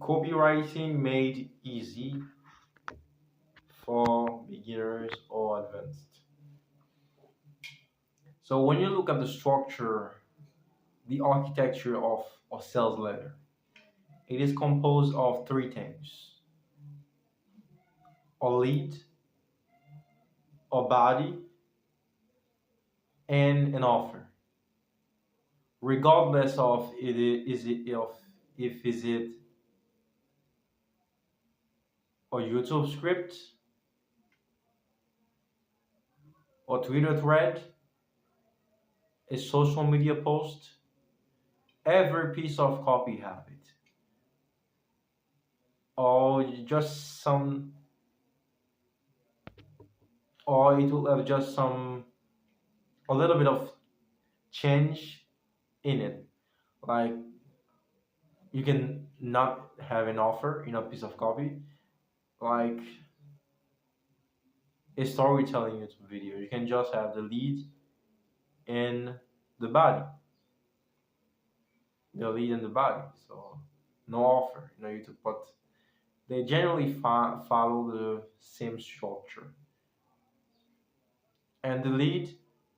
Copywriting made easy for beginners or advanced. So when you look at the structure, the architecture of a sales letter, it is composed of three things: a lead, a body, and an offer. Regardless of it is it of if is it a YouTube script, a Twitter thread, a social media post, every piece of copy have it. Or just some, or it will have just a little bit of change in it. Like you can not have an offer in a piece of copy, like a storytelling YouTube video. You can just have the lead and the body, the lead and the body. So no offer, YouTube, but they generally follow the same structure. And the lead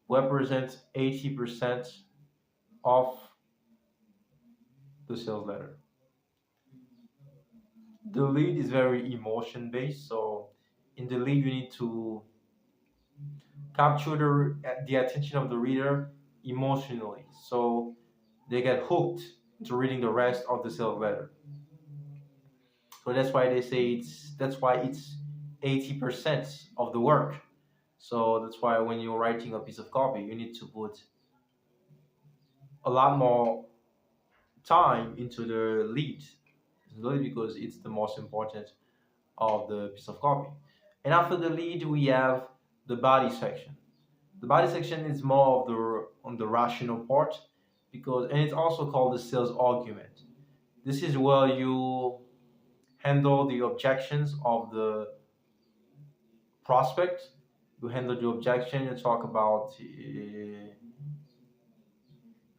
represents 80% of the sales letter. The lead is very emotion based, so in the lead you need to capture the attention of the reader emotionally, so they get hooked to reading the rest of the sales letter. So that's why they say it's 80% of the work. So that's why when you're writing a piece of copy, you need to put a lot more time into the lead, because it's the most important of the piece of copy. And after the lead, we have the body section. The body section is more of on the rational part, and it's also called the sales argument. This is where you handle the objections of the prospect. You handle the objection. You talk about you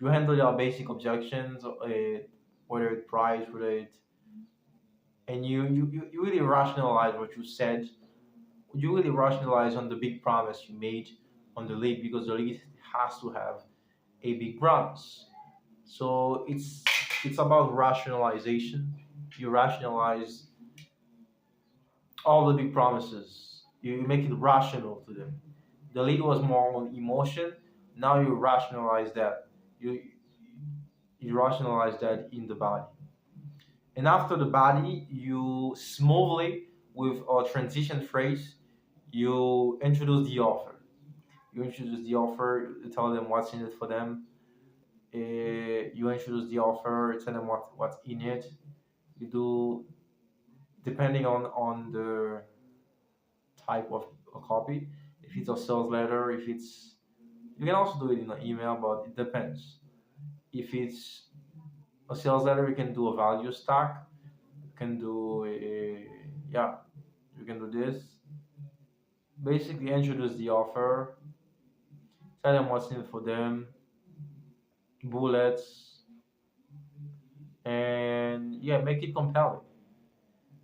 handle your basic objections, whether it's price, and you really rationalize what you said. You really rationalize on the big promise you made on the lead, because the lead has to have a big promise. So it's about rationalization. You rationalize all the big promises. You make it rational to them. The lead was more on emotion. Now you rationalize that. You rationalize that in the body. And after the body, you smoothly, with a transition phrase, you introduce the offer. You introduce the offer, you tell them what's in it for them. You introduce the offer, tell them what's in it. You do, depending on the type of a copy. If it's a sales letter, you can also do it in an email, but it depends. If it's a sales letter, you can do a value stack. You can do you can do this. Basically, introduce the offer, tell them what's in it for them, bullets, and make it compelling.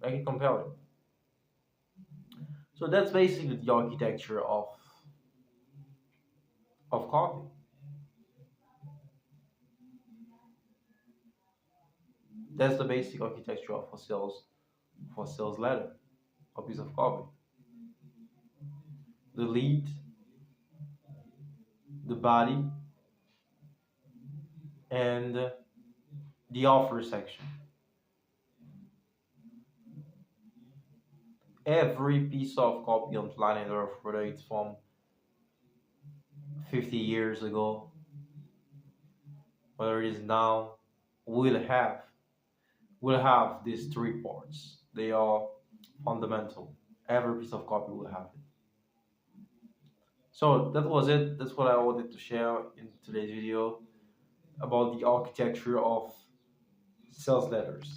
Make it compelling. So that's basically the architecture of copy. That's the basic architecture of a sales letter, a piece of copy. The lead, the body, and the offer section. Every piece of copy on planet Earth, whether it's from 50 years ago, whether it is now, will have these three parts. They are fundamental. Every piece of copy will have it. So that was it. That's what I wanted to share in today's video about the architecture of sales letters.